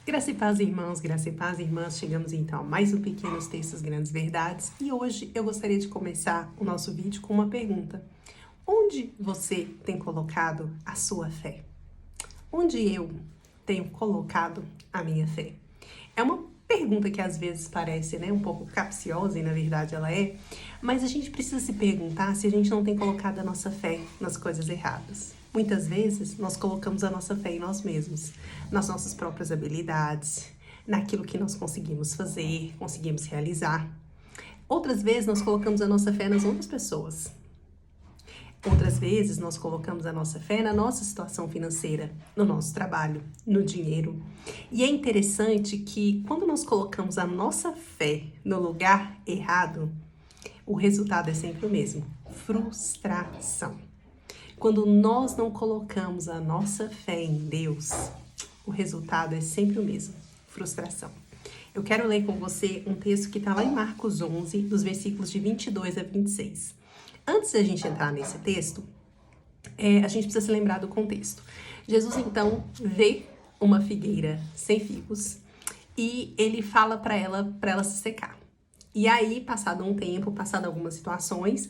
Graça e paz, irmãos, graça e paz, irmãs. Chegamos então a mais um Pequenos Textos, Grandes Verdades. E hoje eu gostaria de começar o nosso vídeo com uma pergunta. Onde você tem colocado a sua fé? Onde eu tenho colocado a minha fé? É uma pergunta que às vezes parece, um pouco capciosa, e na verdade ela é, mas a gente precisa se perguntar se a gente não tem colocado a nossa fé nas coisas erradas. Muitas vezes nós colocamos a nossa fé em nós mesmos, nas nossas próprias habilidades, naquilo que nós conseguimos fazer, conseguimos realizar. Outras vezes nós colocamos a nossa fé nas outras pessoas. Outras vezes nós colocamos a nossa fé na nossa situação financeira, no nosso trabalho, no dinheiro. E é interessante que quando nós colocamos a nossa fé no lugar errado, o resultado é sempre o mesmo: frustração. Quando nós não colocamos a nossa fé em Deus, o resultado é sempre o mesmo: frustração. Eu quero ler com você um texto que está lá em Marcos 11, dos versículos de 22 a 26. Antes de a gente entrar nesse texto, a gente precisa se lembrar do contexto. Jesus, então, vê uma figueira sem figos e ele fala para ela se secar. E aí, passado um tempo, passado algumas situações,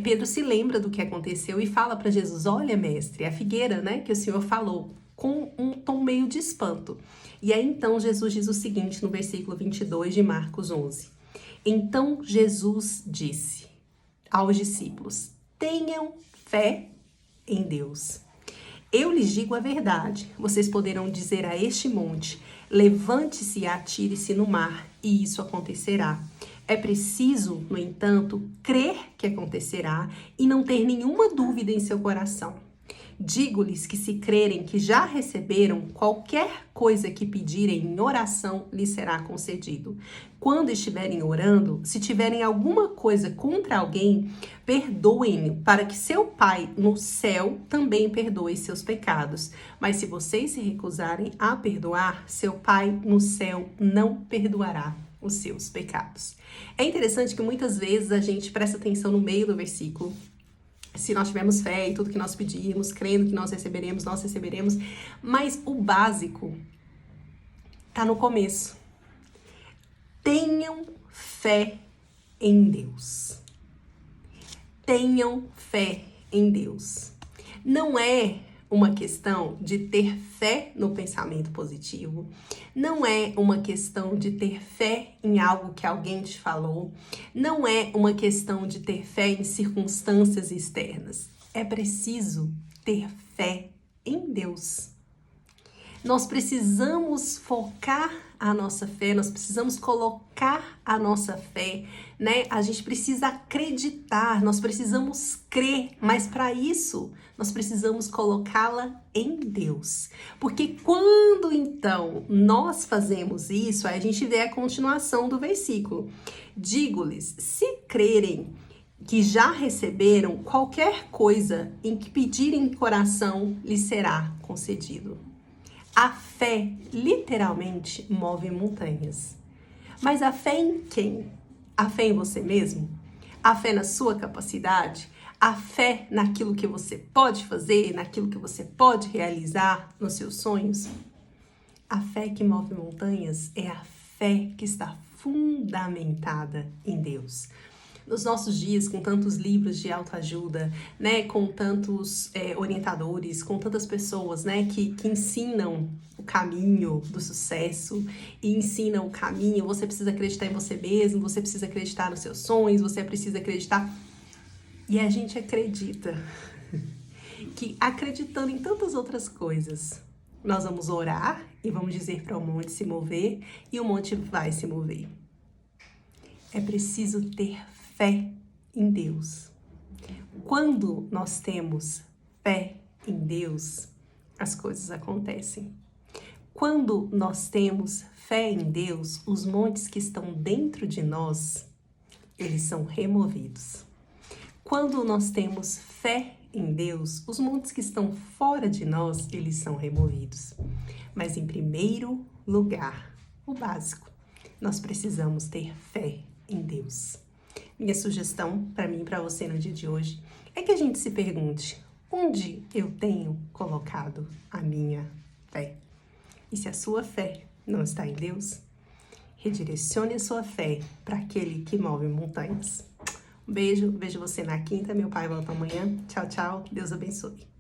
Pedro se lembra do que aconteceu e fala para Jesus: olha, mestre, a figueira, que o Senhor falou, com um tom meio de espanto. E aí, então, Jesus diz o seguinte no versículo 22 de Marcos 11. Então, Jesus disse aos discípulos: tenham fé em Deus. Eu lhes digo a verdade. Vocês poderão dizer a este monte: levante-se e atire-se no mar, e isso acontecerá. É preciso, no entanto, crer que acontecerá e não ter nenhuma dúvida em seu coração. Digo-lhes que se crerem que já receberam, qualquer coisa que pedirem em oração lhes será concedido. Quando estiverem orando, se tiverem alguma coisa contra alguém, perdoem-no, para que seu Pai no céu também perdoe seus pecados. Mas se vocês se recusarem a perdoar, seu Pai no céu não perdoará os seus pecados. É interessante que muitas vezes a gente presta atenção no meio do versículo. Se nós tivermos fé em tudo que nós pedimos, crendo que nós receberemos, mas o básico está no começo. Tenham fé em Deus. Tenham fé em Deus. Não é uma questão de ter fé no pensamento positivo, não é uma questão de ter fé em algo que alguém te falou, não é uma questão de ter fé em circunstâncias externas. É preciso ter fé em Deus. Nós precisamos focar a nossa fé, nós precisamos colocar a nossa fé, A gente precisa acreditar, nós precisamos crer, mas para isso nós precisamos colocá-la em Deus. Porque quando então nós fazemos isso, aí a gente vê a continuação do versículo. Digo-lhes, se crerem que já receberam, qualquer coisa em que pedirem em coração lhes será concedido. A fé, literalmente, move montanhas. Mas a fé em quem? A fé em você mesmo? A fé na sua capacidade? A fé naquilo que você pode fazer, naquilo que você pode realizar nos seus sonhos? A fé que move montanhas é a fé que está fundamentada em Deus. Nos nossos dias, com tantos livros de autoajuda, com tantos orientadores, com tantas pessoas, que ensinam o caminho do sucesso e ensinam o caminho, você precisa acreditar em você mesmo, você precisa acreditar nos seus sonhos, você precisa acreditar. E a gente acredita que acreditando em tantas outras coisas, nós vamos orar e vamos dizer para o monte se mover e o monte vai se mover. É preciso ter fé em Deus. Quando nós temos fé em Deus, as coisas acontecem. Quando nós temos fé em Deus, os montes que estão dentro de nós, eles são removidos. Quando nós temos fé em Deus, os montes que estão fora de nós, eles são removidos. Mas em primeiro lugar, o básico, nós precisamos ter fé em Deus. Minha sugestão para mim e para você no dia de hoje é que a gente se pergunte: onde eu tenho colocado a minha fé? E se a sua fé não está em Deus? Redirecione a sua fé para aquele que move montanhas. Um beijo, vejo você na quinta. Meu pai volta amanhã. Tchau, tchau. Deus abençoe.